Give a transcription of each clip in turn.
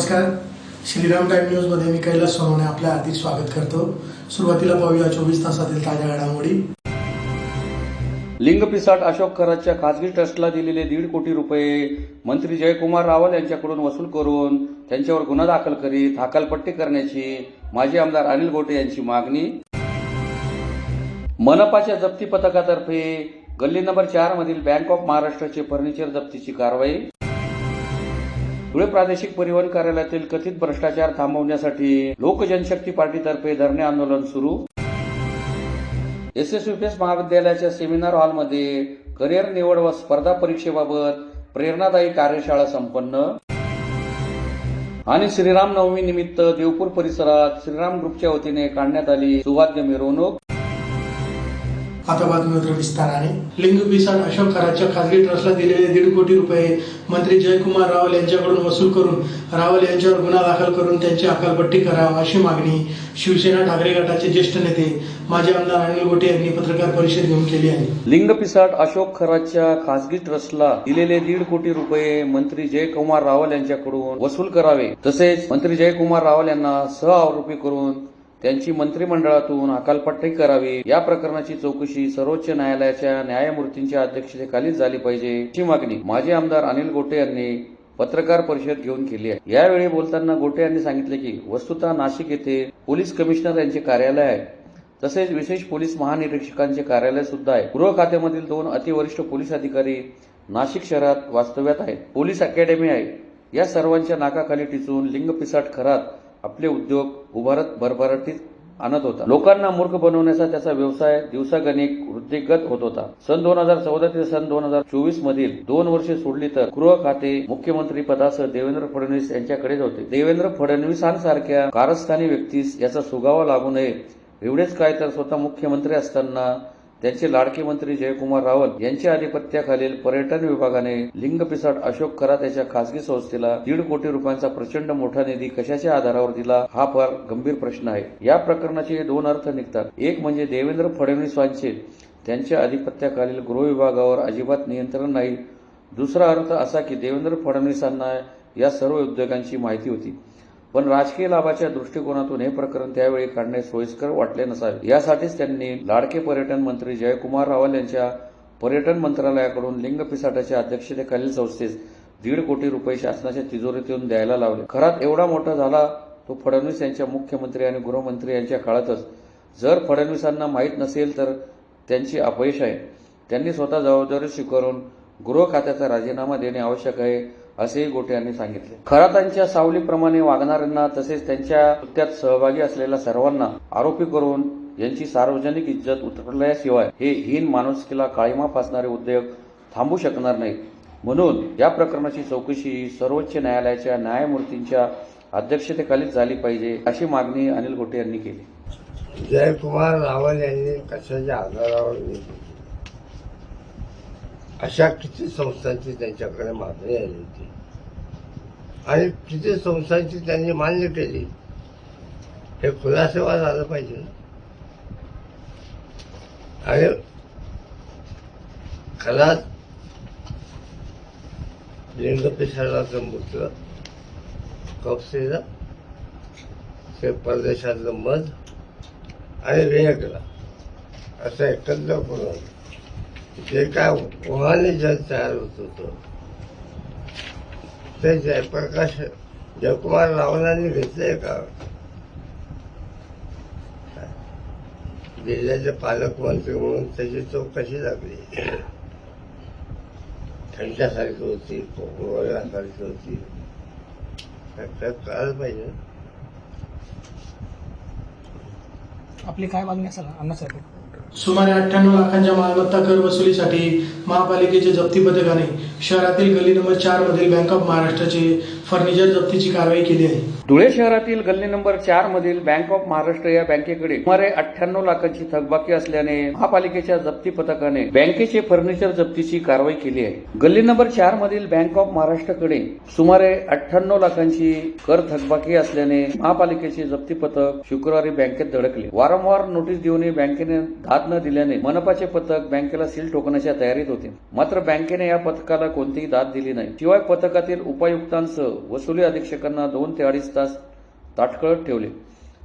नमस्कार, Shriram time news मध्ये मी कैलास सोनवणे आपले हार्दिक स्वागत करतो। सुरुवातीला पाहूया 24 तासातील ताज्या घडामोडी। लिंगपिसाट अशोक खरातच्या खासगी ट्रस्टला दिलेले 1.5 कोटी रुपये मंत्री जयकुमार रावल यांच्याकडून वसूल करून त्यांच्यावर गुन्हा दाखल करीत हकालपट्टी करण्याची माजी आमदार अनिल गोटे यांची मागणी। मनपाच्या जप्ती पथकातर्फे गल्ली नंबर 4 मधील बँक ऑफ महाराष्ट्राचे फर्निचर जप्तीची कारवाई। धुळे प्रादेशिक परिवहन कार्यालयातील कथित भ्रष्टाचार थांबवण्यासाठी लोक जनशक्ती पार्टीतर्फे धरणे आंदोलन सुरू। SSVPS महाविद्यालयाच्या सेमिनार हॉलमध्ये करिअर निवड व स्पर्धा परीक्षेबाबत प्रेरणादायी कार्यशाळा संपन्न। आणि श्रीराम नवमी निमित्त देवपूर परिसरात श्रीराम ग्रुपच्या वतीने काढण्यात आली सुवाद्य मिरवणूक। आता बातमीपत्र विस्ताराने। लिंगपिसाट अशोक खरातच्या खासगी ट्रस्टला दिलेले 1.5 कोटी रुपये मंत्री जयकुमार रावल यांच्याकडून वसूल करून रावल यांच्यावर गुन्हा दाखल करून त्यांची हकालपट्टी करावा अशी मागणी शिवसेना ठाकरे गटाचे ज्येष्ठ नेते माजी आमदार अनिल गोटे यांनी पत्रकार परिषद घेऊन केली आहे। लिंगपिसाट अशोक खरातच्या खासगी ट्रस्टला दिलेले 1.5 कोटी रुपये मंत्री जयकुमार रावल यांच्याकडून वसूल करावे, तसेच मंत्री जयकुमार रावल यांना सहआरोपी करून त्यांची मंत्रिमंडळातून हकालपट्टी करावी या प्रकरणाची चौकशी सर्वोच्च न्यायालयाच्या न्यायमूर्तींच्या अध्यक्षतेखालीच झाली पाहिजे अशी मागणी माजी आमदार अनिल गोटे यांनी पत्रकार परिषद घेऊन केली आहे। यावेळी बोलताना गोटे यांनी सांगितले की वस्तुतः नाशिक येथे पोलीस कमिशनर यांचे कार्यालय आहे, तसेच विशेष पोलीस महानिरीक्षकांचे कार्यालय सुद्धा आहे। गृह खात्यामधील 2 अतिवरिष्ठ पोलीस अधिकारी नाशिक शहरात वास्तव्यात आहेत। पोलीस अकॅडमी आहे। या सर्वांच्या नाकाखाली टिचून लिंगपिसाट खरात आपले उद्योग उभारत भरभराटीत आणत होता। लोकांना मूर्ख बनवण्याचा त्याचा व्यवसाय दिवसागणिक वृद्धिंगत होत होता। सन 2014 ते सन 2024 मधील 2 वर्षे सोडली तर गृह खाते मुख्यमंत्री पदासह देवेंद्र फडणवीस यांच्याकडेच होते। देवेंद्र फडणवीसांसारख्या कारस्थानी व्यक्तीस याचा सुगावा लागू नये एवढेच काय तर स्वतः मुख्यमंत्री असताना त्यांचे लाडके मंत्री जयकुमार रावल यांच्या आधिपत्याखालील पर्यटन विभागाने लिंगपिसाट अशोक खरात याच्या खासगी संस्थेला 1.5 कोटी रुपयांचा प्रचंड मोठा निधी कशाच्या आधारावर दिला हा फार गंभीर प्रश्न आहे। या प्रकरणाचे 2 अर्थ निघतात। एक म्हणजे देवेंद्र फडणवीसांचे त्यांच्या आधिपत्याखालील गृह विभागावर अजिबात नियंत्रण नाही। दुसरा अर्थ असा की देवेंद्र फडणवीसांना या सर्व उद्योगांची माहिती होती, पण राजकीय लाभाच्या दृष्टिकोनातून हे प्रकरण त्यावेळी काढणे सोयीस्कर वाटले नसावे। यासाठीच त्यांनी लाडके पर्यटन मंत्री जयकुमार रावल यांच्या पर्यटन मंत्रालयाकडून लिंगपिसाटाच्या अध्यक्षतेखालील संस्थेस 1.5 कोटी रुपये शासनाच्या तिजोरीतून द्यायला लावले। खरात एवढा मोठा झाला तो फडणवीस यांच्या मुख्यमंत्री आणि गृहमंत्री यांच्या काळातच। जर फडणवीसांना माहीत नसेल तर त्यांची अपयश आहे। त्यांनी स्वतः जबाबदारी स्वीकारून गृह खात्याचा राजीनामा देणे आवश्यक आहे असेही गोटे यांनी सांगितले। खरातांच्या सावलीप्रमाणे वागणाऱ्यांना तसेच त्यांच्या कृत्यात सहभागी असलेल्या सर्वांना आरोपी करून यांची सार्वजनिक इज्जत उतरवल्याशिवाय हे हीन माणुसकीला काळीमा फासणारे उद्योग थांबू शकणार नाहीत। म्हणून या प्रकरणाची चौकशी सर्वोच्च न्यायालयाच्या न्यायमूर्तींच्या अध्यक्षतेखालीच झाली पाहिजे अशी मागणी अनिल गोटे यांनी केली। जयकुमार रावल यांनी कशाच्या आधारावर अशा किती संस्थांची त्यांच्याकडे मागणी आली होती आणि किती संस्थांची त्यांनी मान्य केली हे खुलासेवा झालं पाहिजे। आणि खरात लिंगपिसाटाचं मूत्र कपसेला ते परदेशातलं मध आणि वेगळा असं एकत्र करून जे काय वहाने जल तयार होत होतं ते जयप्रकाश जयकुमार रावलांनी घेतलंय का? जिल्ह्याचे पालकमंत्री म्हणून त्याची चौकशी लागली। त्यांच्यासारखी होती, कोकणवाड्यासारखी होती, कळायला पाहिजे। आपली काय मागणी असेल अन्नासाहेब? सुमारे 98 लाखांच्या मालमत्ता कर वसुलीसाठी महापालिकेच्या जप्ती पथकाने शहरातील गल्ली नंबर 4 मधील बँक ऑफ महाराष्ट्राचे फर्निचर जप्तीची कारवाई केली आहे। धुळे शहरातील गल्ली नंबर 4 मधील बँक ऑफ महाराष्ट्र या बँकेकडे सुमारे 98 लाखांची थकबाकी असल्याने महापालिकेच्या जप्ती पथकाने बँकेचे फर्निचर जप्तीची कारवाई केली आहे। गल्ली नंबर 4 मधील बँक ऑफ महाराष्ट्रकडे सुमारे 98 लाखांची कर थकबाकी असल्याने महापालिकेचे जप्ती पथक शुक्रवारी बँकेत धडकले। वारंवार नोटीस देऊनही बँकेने दाद न दिल्याने मनपाचे पथक बँकेला सील ठोकण्याच्या तयारीत होते। मात्र बँकेने या पथकाला कोणतीही दाद दिली नाही। शिवाय पथकातील उपायुक्तांसह वसुली अधीक्षकांना 2 ते 2.5 तास ताटकळत ठेवले.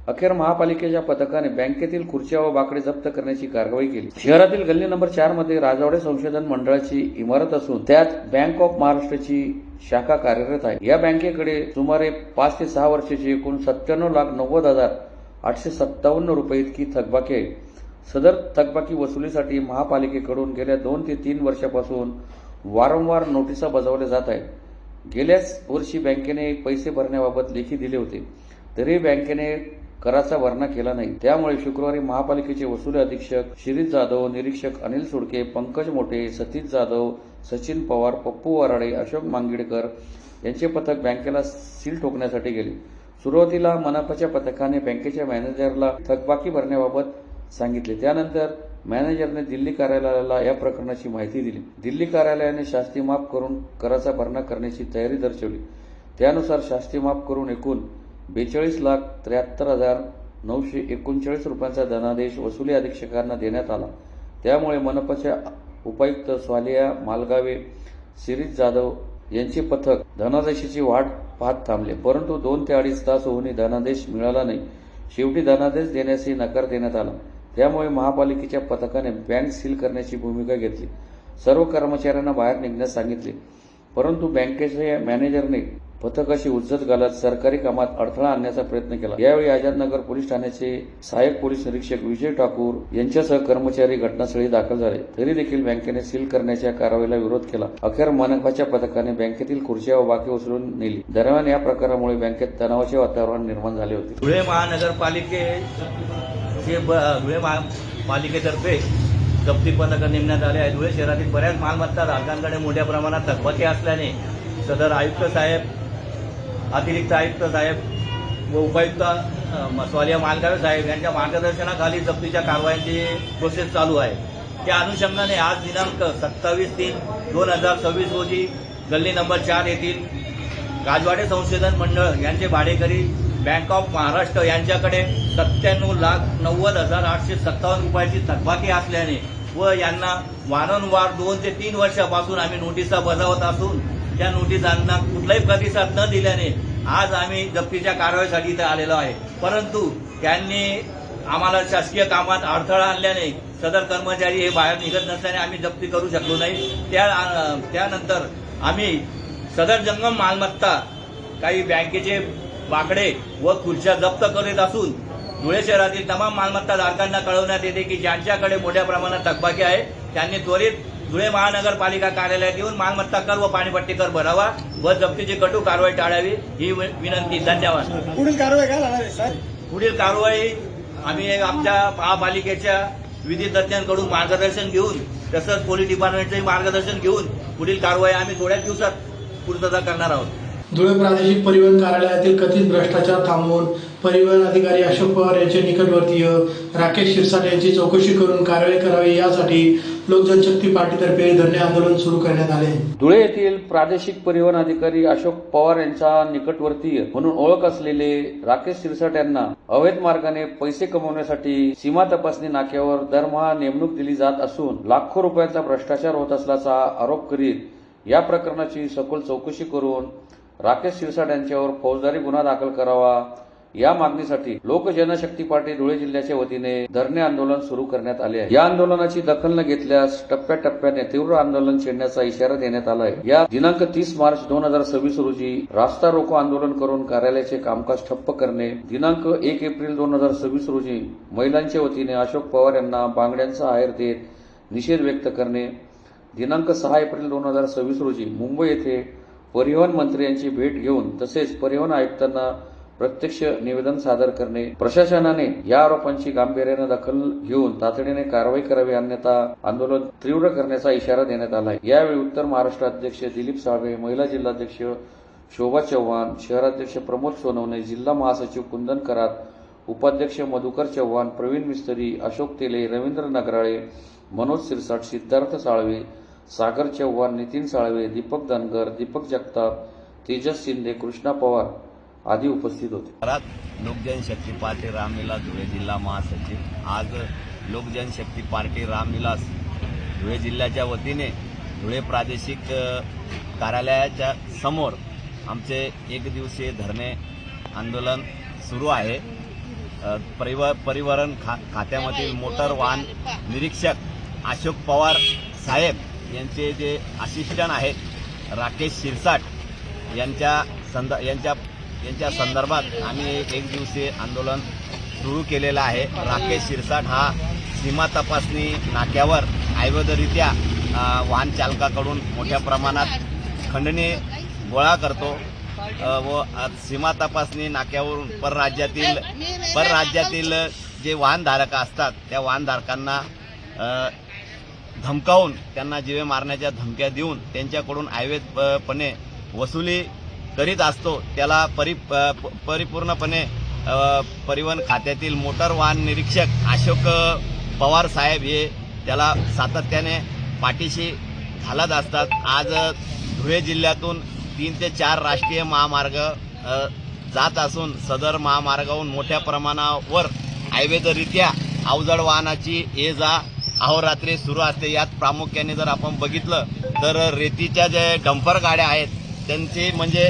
अखेर महापालिकेच्या पथकाने बँकेतील खुर्च्या व बाकडे जप्त करण्याची कारवाई केली. शहरातील गल्ली नंबर 4 मध्ये राजवाडे संशोधन मंडळाची इमारत असून त्यात बँक ऑफ महाराष्ट्राची शाखा कार्यरत आहे. या बँकेकडे सुमारे 5 ते 6 वर्षाची एकूण 97,90,857 रुपये इतकी थकबाकी आहे. सदर थकबाकी वसुलीसाठी महापालिकेकडून गेल्या 2 ते 3 वर्षापासून वारंवार नोटिसा बजावल्या जात आहेत. गेल्याच वर्षी बँकेने पैसे भरण्याबाबत लेखी दिले होते, तरी बँकेने कराचा भरणा केला नाही. त्यामुळे शुक्रवारी महापालिकेचे वसुली अधीक्षक शिरीष जाधव, निरीक्षक अनिल सुडके, पंकज मोठे, सतीश जाधव, सचिन पवार, पप्पू वराडे, अशोक मांगिडकर यांचे पथक बँकेला सील ठोकण्यासाठी गेले. सुरुवातीला मनपाच्या पथकाने बँकेच्या मॅनेजरला थकबाकी भरण्याबाबत सांगितले. त्यानंतर मॅनेजरने दिल्ली कार्यालयाला या प्रकरणाची माहिती दिली. दिल्ली कार्यालयाने शास्ती माफ करून कराचा भरणा करण्याची तयारी दर्शवली. त्यानुसार शास्ती माफ करून एकूण 42,73,939 रुपयांचा धनादेश वसुली अधीक्षकांना देण्यात आला. त्यामुळे मनपाच्या उपायुक्त स्वालिया मालगावे, शिरीष जाधव यांचे पथक धनादेशाची वाट पाहत थांबले, परंतु 2 ते 2.5 तास होऊनही धनादेश मिळाला नाही. शेवटी धनादेश देण्यासही नकार देण्यात आला. त्यामुळे महापालिकेच्या पथकाने बँक सील करण्याची भूमिका घेतली. सर्व कर्मचाऱ्यांना बाहेर निघण्यास सांगितले, परंतु बँकेच्या मॅनेजरने पथकाशी उज्जत घालत सरकारी कामात अडथळा आणण्याचा प्रयत्न केला. यावेळी आझादनगर पोलीस ठाण्याचे सहाय्यक पोलीस निरीक्षक विजय ठाकूर यांच्यासह कर्मचारी घटनास्थळी दाखल झाले. तरी देखील बँकेने सील करण्याच्या कारवाईला विरोध केला. अखेर मनपाच्या पथकाने बँकेतील खुर्च्या व बाकी उचलून नेली. दरम्यान या प्रकारामुळे बँकेत तणावाचे वातावरण निर्माण झाले होते. धुळे महापालिकेतर्फे जप्ती पथक नेमण्यात आले आहे. धुळे शहरातील बऱ्याच मालमत्ता धारकांकडे मोठ्या प्रमाणात थकबाकी असल्याने सदर आयुक्त साहेब, अतिरिक्त आयुक्त साहेब व उपायुक्त स्वालिया मालगावे साहेब यांच्या मार्गदर्शनाखाली जप्तीच्या कारवायांची प्रोसेस चालू आहे. त्या अनुषंगाने आज दिनांक 27/3/2026 रोजी गल्ली नंबर 4 येथील राजवाडे संशोधन मंडळ यांचे भाडेकरी बँक ऑफ महाराष्ट्र यांच्याकडे 97,90,857 रुपयाची थकबाकी असल्याने व यांना वारंवार 2 ते 3 वर्षापासून आम्ही नोटिसा बजावत असून त्या नोटिसांना कुठलाही प्रतिसाद न दिल्याने आज आम्ही जप्तीच्या कारवाईसाठी इथे आलेलो आहे. परंतु त्यांनी आम्हाला शासकीय कामात अडथळा आणल्याने सदर कर्मचारी हे बाहेर निघत नसल्याने आम्ही जप्ती करू शकलो नाही. त्यानंतर आम्ही सदर जंगम मालमत्ता काही बँकेचे बाकडे व खुर्च्या जप्त करीत असून धुळे शहरातील तमाम मालमत्ता धारकांना कळवण्यात येते की ज्यांच्याकडे मोठ्या प्रमाणात थकबाकी आहे त्यांनी त्वरित धुळे महानगरपालिका कार्यालयात येऊन मालमत्ता कर व पाणीपट्टी कर भरावा व जप्तीची कठोर कारवाई टाळावी ही विनंती. धन्यवाद. पुढील कारवाई काय झाणार आहे सर? पुढील कारवाई आम्ही आमच्या महापालिकेच्या विधी तज्ज्ञांकडून मार्गदर्शन घेऊन तसंच पोलीस डिपार्टमेंटचंही मार्गदर्शन घेऊन पुढील कारवाई आम्ही थोड्याच दिवसात पूर्तता करणार आहोत. धुळे प्रादेशिक परिवहन कार्यालयातील कथित भ्रष्टाचार थांबवून परिवहन अधिकारी अशोक पवार यांचे निकटवर्तीय राकेश शिरसाट यांची चौकशी करून कारवाई करावी यासाठी लोकजनशक्ती पार्टीतर्फे धरणे आंदोलन सुरू करण्यात आले. धुळे येथील प्रादेशिक परिवहन अधिकारी अशोक पवार यांचा निकटवर्तीय म्हणून ओळख असलेले राकेश शिरसाट यांना अवैध मार्गाने पैसे कमवण्यासाठी सीमा तपासणी नाक्यावर दरमहा नेमणूक दिली जात असून लाखो रुपयांचा भ्रष्टाचार होत असल्याचा आरोप करीत या प्रकरणाची सखोल चौकशी करून राकेश शिरसाट यांच्यावर फौजदारी गुन्हा दाखल करावा या मागणीसाठी लोकजनशक्ती पार्टी धुळे जिल्ह्याच्या वतीने धरणे आंदोलन सुरू करण्यात आले आहे. या आंदोलनाची दखल न घेतल्यास टप्प्याटप्प्याने तीव्र आंदोलन छेडण्याचा इशारा देण्यात आला आहे. या दिनांक 30 मार्च 2026 रोजी रास्ता रोको आंदोलन करून कार्यालयाचे कामकाज ठप्प करणे, दिनांक 1 एप्रिल 2026 रोजी महिलांच्या वतीने अशोक पवार यांना बांगड्यांचा आहेर देत निषेध व्यक्त करणे, दिनांक 6 एप्रिल 2026 रोजी मुंबई येथे परिवहन मंत्री यांची भेट घेऊन तसेच परिवहन आयुक्तांना प्रत्यक्ष निवेदन सादर करणे, प्रशासनाने या आरोपांची गांभीर्याने दखल घेऊन तातडीने कारवाई करावी अन्यथा आंदोलन तीव्र करण्याचा इशारा देण्यात आला आहे. यावेळी उत्तर महाराष्ट्र अध्यक्ष दिलीप साळवे, महिला जिल्हाध्यक्ष शोभा चव्हाण, शहराध्यक्ष प्रमोद सोनवणे, जिल्हा महासचिव कुंदन करात, उपाध्यक्ष मधुकर चव्हाण, प्रवीण मिस्त्री, अशोक तेले, रवींद्र नगराळे, मनोज सिरसाट, सिद्धार्थ साळवे, सागर चव्हाण, नितीन साळवे, दीपक धनगर, दीपक जगताप, तेजस शिंदे, कृष्णा पवार आदी उपस्थित होते. लोकजनशक्ती पार्टी रामविलास धुळे जिल्हा महासचिव. आज लोकजनशक्ती पार्टी रामविलास धुळे जिल्ह्याच्या वतीने धुळे प्रादेशिक कार्यालयाच्या समोर आमचे एक दिवसीय धरणे आंदोलन सुरू आहे. परिवहन खात्यामधील मोटर वाहन निरीक्षक अशोक पवार साहेब यांचे जे असिस्टंट आहेत राकेश शिरसाट यांच्या संदर्भात आम्ही एक दिवसीय आंदोलन सुरू केलेलं आहे. राकेश शिरसाट हा सीमा तपासणी नाक्यावर अवैधरित्या वाहन चालकाकडून मोठ्या प्रमाणात खंडणी गोळा करतो व सीमा तपासणी नाक्यावरून परराज्यातील जे वाहनधारक असतात त्या वाहनधारकांना धमकावून त्यांना जीवे मारण्याच्या धमक्या देऊन त्यांच्याकडून अवैधपणे वसुली करीत असतो. त्याला परिपूर्णपणे परिवहन खात्यातील मोटर वाहन निरीक्षक अशोक पवार साहेब हे त्याला सातत्याने पाठीशी घालत असतात. आज धुळे जिल्ह्यातून 3 ते 4 राष्ट्रीय महामार्ग जात असून सदर महामार्गावरून मोठ्या प्रमाणावर अवैधरित्या अवजड वाहनाची ये जा अहोरात्री सुरू असते. यात प्रामुख्याने जर आपण बघितलं तर रेतीच्या जे डंपर गाड्या आहेत त्यांची म्हणजे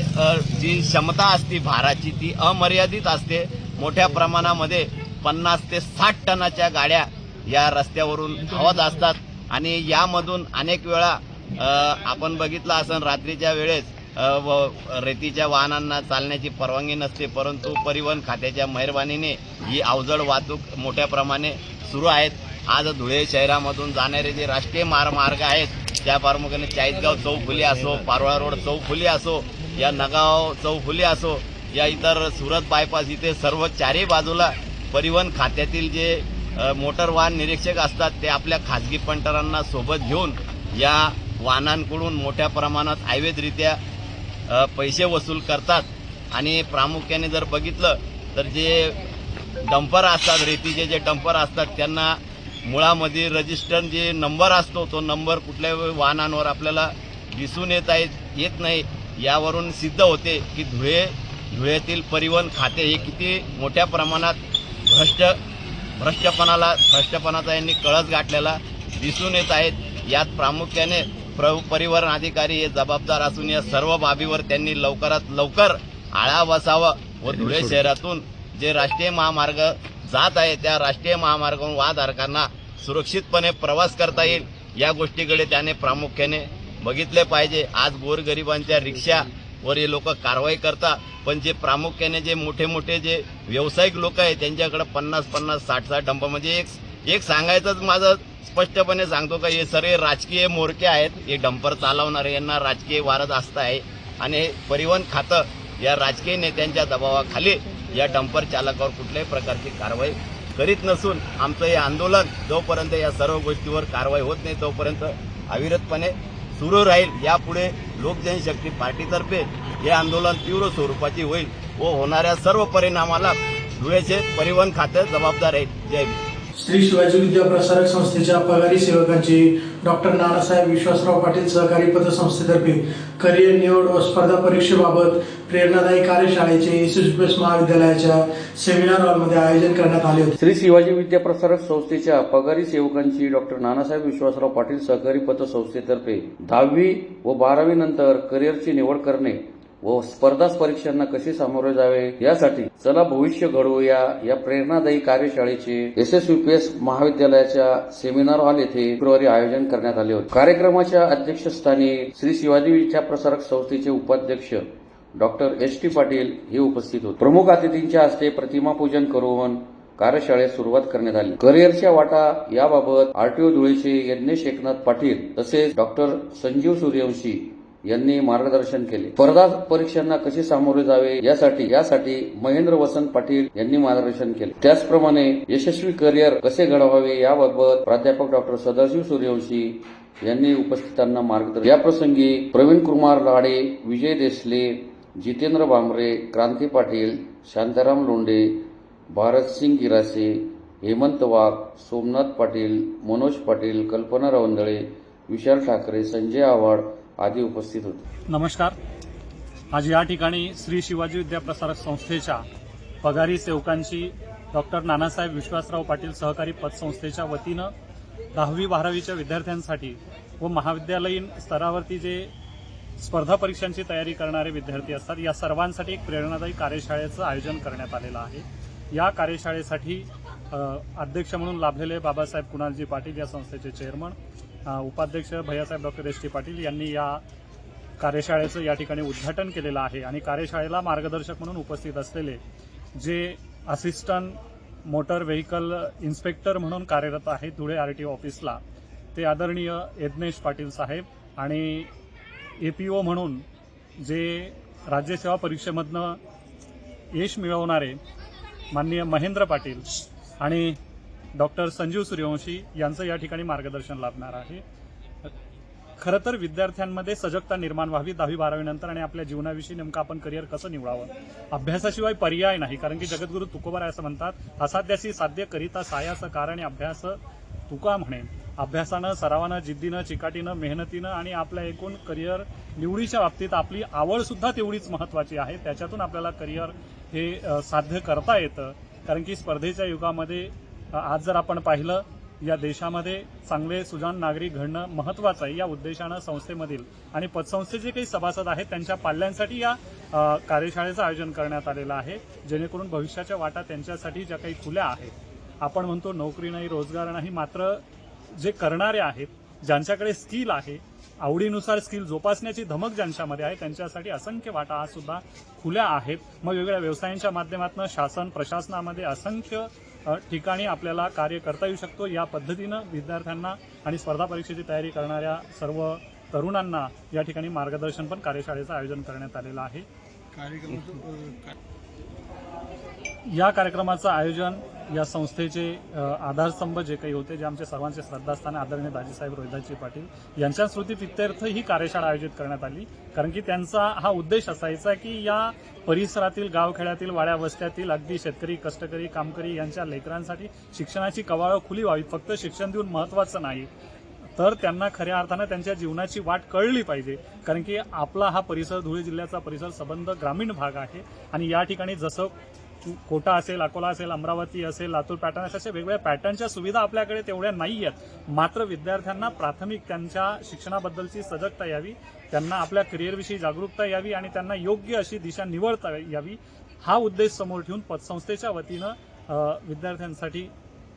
जी क्षमता असते भाराची ती अमर्यादित असते. मोठ्या प्रमाणामध्ये 50 ते 60 टनाच्या गाड्या या रस्त्यावरून धावत असतात आणि यामधून अनेक वेळा आपण बघितलं असं रात्रीच्या वेळेस रेतीच्या वाहनांना चालण्याची परवानगी नसते, परंतु परिवहन खात्याच्या मेहरबानीने ही अवजड वाहतूक मोठ्या प्रमाणे सुरू आहेत. आज धुळे शहरामधून जाणारे जे राष्ट्रीय महामार्ग आहेत त्या प्रामुख्याने चाळीसगाव चौफुली असो, पारोळा रोड चौफुली असो, या नगाव चौफुली असो, या इतर सुरत बायपास इथे सर्व चारही बाजूला परिवहन खात्यातील जे मोटर वाहन निरीक्षक असतात ते आपल्या खाजगी पंटरांना सोबत घेऊन या वाहनांकडून मोठ्या प्रमाणात अवैधरित्या पैसे वसूल करतात. आणि प्रामुख्याने जर बघितलं तर जे डंपर असतात, रेतीचे जे डंपर असतात त्यांना मुळामध्ये रजिस्टर जे नंबर असतो तो नंबर कुठल्याही वाहनांवर आपल्याला दिसून येत नाही. यावरून सिद्ध होते की धुळ्यातील परिवहन खाते हे किती मोठ्या प्रमाणात भ्रष्टपणाचा यांनी कळस गाठलेला दिसून येत आहेत. यात प्रामुख्याने परिवहन अधिकारी हे जबाबदार असून या सर्व बाबीवर त्यांनी लवकरात लवकर आळा बसावा व धुळे शहरातून जे राष्ट्रीय महामार्ग जात आहे त्या राष्ट्रीय महामार्गावरून वाहनधारकांना सुरक्षितपणे प्रवास करता येईल या गोष्टीकडे त्याने प्रामुख्याने बघितले पाहिजे. आज गोरगरिबांच्या रिक्षावर हे लोक कारवाई करतात, पण जे प्रामुख्याने जे मोठे जे व्यावसायिक लोक आहेत त्यांच्याकडे 50-50, 60-60 डंपर म्हणजे एक सांगायचंच माझं स्पष्टपणे सांगतो का हे सर्व राजकीय मोरके आहेत. हे डंपर चालवणारे यांना राजकीय वारद असत आहे आणि परिवहन खातं या राजकीय नेत्यांच्या दबावाखाली या डंपर चालकावर कुठल्याही प्रकारची कारवाई करीत नसून आमचं हे आंदोलन जोपर्यंत या सर्व गोष्टीवर कारवाई होत नाही तोपर्यंत अविरतपणे सुरू राहील. यापुढे लोक जनशक्ती पार्टीतर्फे हे आंदोलन तीव्र स्वरूपाचे होईल व होणाऱ्या सर्व परिणामाला धुळेचे परिवहन खाते जबाबदार आहे. जय भीम. श्री शिवाजी विद्या प्रसारक संस्थेच्या पगारी सेवकांची डॉक्टर नानासाहेब विश्वासराव पाटील सहकारी पतसंस्थेतर्फे करिअर निवड व स्पर्धा परीक्षेबाबत प्रेरणादायी कार्यशाळेचे एसएसपीएस महाविद्यालयाच्या सेमिनार हॉलमध्ये आयोजन करण्यात आले होते. श्री शिवाजी विद्या प्रसारक संस्थेच्या पगारी सेवकांची डॉक्टर नानासाहेब विश्वासराव पाटील सहकारी पतसंस्थेतर्फे 10वी व 12वी नंतर करिअरची निवड करणे व स्पर्धा परीक्षांना कसे सामोरे जावे यासाठी चला भविष्य घडवूया या प्रेरणादायी कार्यशाळेचे एसएसपीएस महाविद्यालयाच्या सेमिनार हॉल येथे शुक्रवारी आयोजन करण्यात आले होते. कार्यक्रमाच्या अध्यक्षस्थानी श्री शिवाजी विद्या प्रसारक संस्थेचे उपाध्यक्ष डॉक्टर एस टी पाटील हे उपस्थित होते. प्रमुख अतिथींच्या हस्ते प्रतिमा पूजन करून कार्यशाळेस सुरुवात करण्यात आली. करिअरच्या वाटा याबाबत आरटीओ धुळेचे यज्ञेश एकनाथ पाटील तसेच डॉक्टर संजीव सूर्यवंशी यांनी मार्गदर्शन केले. स्पर्धा परीक्षांना कसे सामोरे जावे यासाठी महेंद्र वसंत पाटील यांनी मार्गदर्शन केले. त्याचप्रमाणे यशस्वी करिअर कसे घडवावे याबाबत प्राध्यापक डॉक्टर सदाशिव सूर्यवंशी यांनी उपस्थितांना मार्गदर्शन. याप्रसंगी प्रवीण कुमार लाडे, विजय देसले, जितेंद्र भांबरे, क्रांती पाटील, शांताराम लोंढे, भारतसिंग गिरासे, हेमंत वाघ, सोमनाथ पाटील, मनोज पाटील, कल्पना रवंदळे, विशाल ठाकरे, संजय आव्हाड आदी उपस्थित होते. नमस्कार. आज या ठिकाणी श्री शिवाजी विद्या प्रसारक संस्थेच्या पगारी सेवकांची डॉक्टर नानासाहेब विश्वासराव पाटील सहकारी पतसंस्थेच्या वतीनं 10वी 12वीच्या विद्यार्थ्यांसाठी व महाविद्यालयीन स्तरावरती जे स्पर्धा परीक्षांची तयारी करणारे विद्यार्थी असतात. या सर्वांसाठी एक प्रेरणादायी कार्यशाळेचं आयोजन करण्यात आलेलं आहे. या कार्यशाळेसाठी अध्यक्ष म्हणून लाभलेले बाबासाहेब कुणालजी पाटील या संस्थेचे चेअरमन, उपाध्यक्ष Bhaiyasaheb doctor S T Patil यांनी या कार्यशाळेचं या ठिकाणी उद्घाटन केलेलं आहे. आणि कार्यशाळेला मार्गदर्शक म्हणून उपस्थित असलेले जे असिस्टंट मोटर व्हेकल इन्स्पेक्टर म्हणून कार्यरत आहेत धुळे आरटीओ ऑफिसला, ते आदरणीय यज्ञेश पाटील साहेब, आणि एपीओ म्हणून जे राज्यसेवा परीक्षेमधनं यश मिळवणारे माननीय महेंद्र पाटील आणि डॉक्टर संजीव सूर्यवंशी यांचं या ठिकाणी मार्गदर्शन लाभणार आहे. खरं तर विद्यार्थ्यांमध्ये सजगता निर्माण व्हावी 10वी-12वी नंतर आणि आपल्या जीवनाविषयी नेमकं आपण करिअर कसं निवडावं. अभ्यासाशिवाय पर्याय नाही, कारण की जगद्गुरू तुकोबाराय असं म्हणतात, असाध्याशी साध्य करिता सायाचं कारण अभ्यास तुका म्हणे. अभ्यासानं, सरावानं, जिद्दीनं, चिकाटीनं, मेहनतीनं आणि आपल्या एकूण करिअर निवडीच्या बाबतीत आपली आवड सुद्धा तेवढीच महत्वाची आहे. त्याच्यातून आपल्याला करिअर हे साध्य करता येतं. कारण की स्पर्धेच्या युगामध्ये आज जर आपण पाहिलं, या देशामध्ये चांगले सुजाण नागरिक घडणं महत्वाचं आहे. या उद्देशानं संस्थेमधील आणि पतसंस्थेचे काही सभासद आहेत त्यांच्या पाल्यांसाठी या कार्यशाळेचं आयोजन करण्यात आलेलं आहे, जेणेकरून भविष्याच्या वाटा त्यांच्यासाठी ज्या काही खुल्या आहेत. आपण म्हणतो नोकरी नाही, रोजगार नाही, मात्र जे करणारे आहेत, ज्यांच्याकडे स्किल आहे, आवडीनुसार स्किल जोपासण्याची धमक ज्यांच्यामध्ये आहे, त्यांच्यासाठी असंख्य वाटा आज सुद्धा खुल्या आहेत. मग वेगवेगळ्या व्यवसायांच्या माध्यमातून शासन प्रशासनामध्ये असंख्य ठिकाणी आपल्याला कार्य करता येऊ शकतो. या पद्धतीनं विद्यार्थ्यांना आणि स्पर्धा परीक्षेची तयारी करणाऱ्या सर्व तरुणांना या ठिकाणी मार्गदर्शन पण कार्यशाळेचं आयोजन करण्यात आलेलं आहे. या कार्यक्रमाचं आयोजन या संस्थेचे आधारस्तंभ जे काही होते, जे आमचे सर्वांचे श्रद्धास्थान आदरणीय दाजीसाहेब रोहिदासजी पाटील यांच्या स्मृतिप्रित्यर्थ ही कार्यशाळा आयोजित करण्यात आली. कारण की त्यांचा हा उद्देश असायचा की या परिसरातील गावखेड्यातील वाड्या वस्त्यातील अगदी शेतकरी, कष्टकरी, कामकरी यांच्या लेकरांसाठी शिक्षणाची कवाडं खुली व्हावी. फक्त शिक्षण देऊन महत्वाचं नाही, तर त्यांना खऱ्या अर्थानं त्यांच्या जीवनाची वाट कळली पाहिजे. कारण की आपला हा परिसर, धुळे जिल्ह्याचा परिसर संबंध ग्रामीण भाग आहे आणि या ठिकाणी जसं कोटा असेल, अकोला असेल, अमरावती असेल, लातूर पॅटर्न असेल, अशा वेगवेगळ्या पॅटर्नच्या सुविधा आपल्याकडे तेवढ्या नाही आहेत. मात्र विद्यार्थ्यांना प्राथमिक त्यांच्या शिक्षणाबद्दलची सजगता यावी, त्यांना आपल्या करिअरविषयी जागरूकता यावी आणि त्यांना योग्य अशी दिशा निवडता यावी, हा उद्देश समोर ठेवून पतसंस्थेच्या वतीनं विद्यार्थ्यांसाठी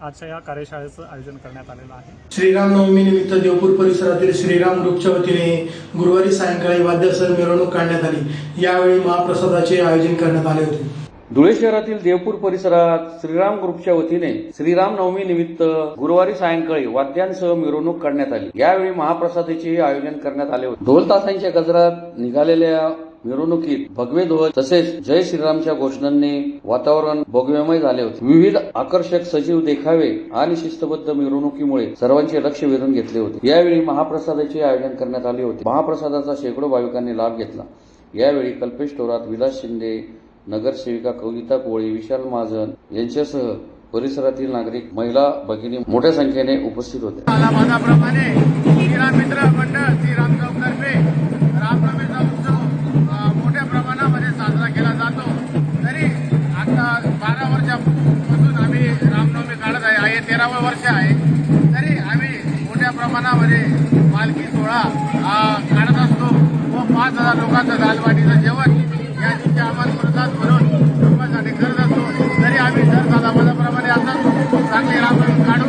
आजच्या या कार्यशाळेचं आयोजन करण्यात आलेलं आहे. श्रीरामनवमी निमित्त देवपूर परिसरातील श्रीराम ग्रुपच्या वतीने गुरुवारी सायंकाळी वाद्यासह मिरवणूक काढण्यात आली. यावेळी महाप्रसादाचे आयोजन करण्यात आले होते. धुळे शहरातील देवपूर परिसरात श्रीराम ग्रुपच्या वतीने श्रीराम नवमी निमित्त गुरुवारी सायंकाळी वाद्यांसह मिरवणूक काढण्यात आली. यावेळी महाप्रसादाचे आयोजन करण्यात आले होते. ढोल ताशांच्या गजरात निघालेल्या मिरवणुकीत भगवे ध्वज तसेच जय श्रीरामच्या घोषणांनी वातावरण भगवेमय झाले होते. विविध आकर्षक सजीव देखावे आणि शिस्तबद्ध मिरवणुकीमुळे सर्वांचे लक्ष वेधून घेतले होते. यावेळी महाप्रसादाचे आयोजन करण्यात आले होते. महाप्रसादाचा शेकडो भाविकांनी लाभ घेतला. यावेळी कल्पेश थोरात, विलास शिंदे, नगरसेविका कविता कोळी, विशाल महाजन यांच्यासह परिसरातील नागरिक, महिला भगिनी मोठ्या संख्येने उपस्थित होते. माझ्याप्रमाणे श्रीराम मित्र मंडळ श्रीराम चौकतर्फे रामनवमीचा उत्सव मोठ्या प्रमाणामध्ये साजरा केला जातो. तरी आता 12 वर्षापासून आम्ही रामनवमी काढत आहे. हे 13वं वर्ष आहे. तरी आम्ही मोठ्या प्रमाणामध्ये पालखी सोहळा काढत असतो व 5,000 लोकांचं दालवाटीचं जेवण या दिवशी आम्हाला म्हणून लोकांसाठी करत असतो. तरी आम्ही दर सालाप्रमाणे आता चांगले रामनवमी काढू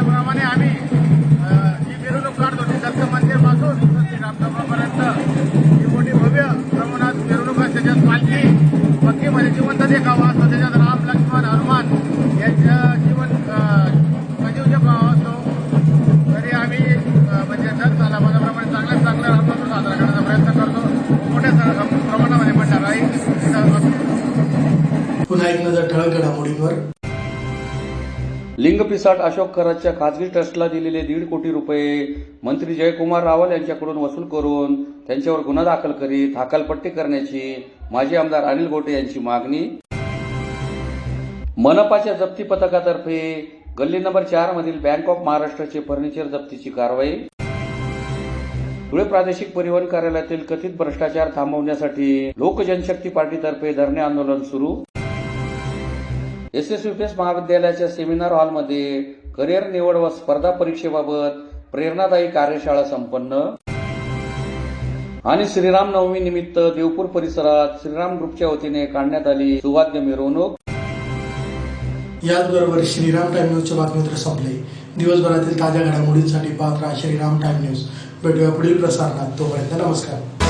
प्रमाणे आम्ही ही मिरवणूक काढतो. दत्त मंदिरपासून रामसभापर्यंत ही मोठी भव्य प्रमाणात मिरवणूक असते. त्याच्यात पालखी भक्तीमध्ये जिवंत देखावा असतो. त्याच्यात राम, लक्ष्मण, हनुमान यांचं जीवन सजीव देखावा असतो. तरी आम्ही म्हणजे दर सालाप्रमाणे चांगलं रामनवमी साजरा करण्याचा प्रयत्न करतो. मोठ्या प्रमाणामध्ये म्हणणार आहे. पुन्हा एक नजर ठळक घडामोडींवर. लिंगपिसाट अशोक खरातच्या खासगी ट्रस्टला दिलेले 1.5 कोटी रुपये मंत्री जयकुमार रावल यांच्याकडून वसूल करून त्यांच्यावर गुन्हा दाखल करीत हकालपट्टी करण्याची माजी आमदार अनिल गोटे यांची मागणी. मनपाच्या जप्ती पथकातर्फे गल्ली नंबर 4 मधील बँक ऑफ महाराष्ट्राचे फर्निचर जप्तीची कारवाई. धुळे प्रादेशिक परिवहन कार्यालयातील कथित भ्रष्टाचार थांबवण्यासाठी लोक जनशक्ती पार्टीतर्फे धरणे आंदोलन सुरू. SSVPS महाविद्यालयाच्या सेमिनार हॉलमध्ये करिअर निवड व स्पर्धा परीक्षेबाबत प्रेरणादायी कार्यशाळा संपन्न. आणि श्रीराम नवमी निमित्त देवपूर परिसरात श्रीराम ग्रुपच्या वतीने काढण्यात आली सुवाद्य मिरवणूक. याचबरोबर श्रीराम टाइम न्यूजचे बातमीपत्र संपले. दिवसभरातील ताज्या घडामोडींसाठी पाहत राहा श्रीराम टाइम न्यूज. भेटूया पुढील प्रसारणात. तोपर्यंत नमस्कार.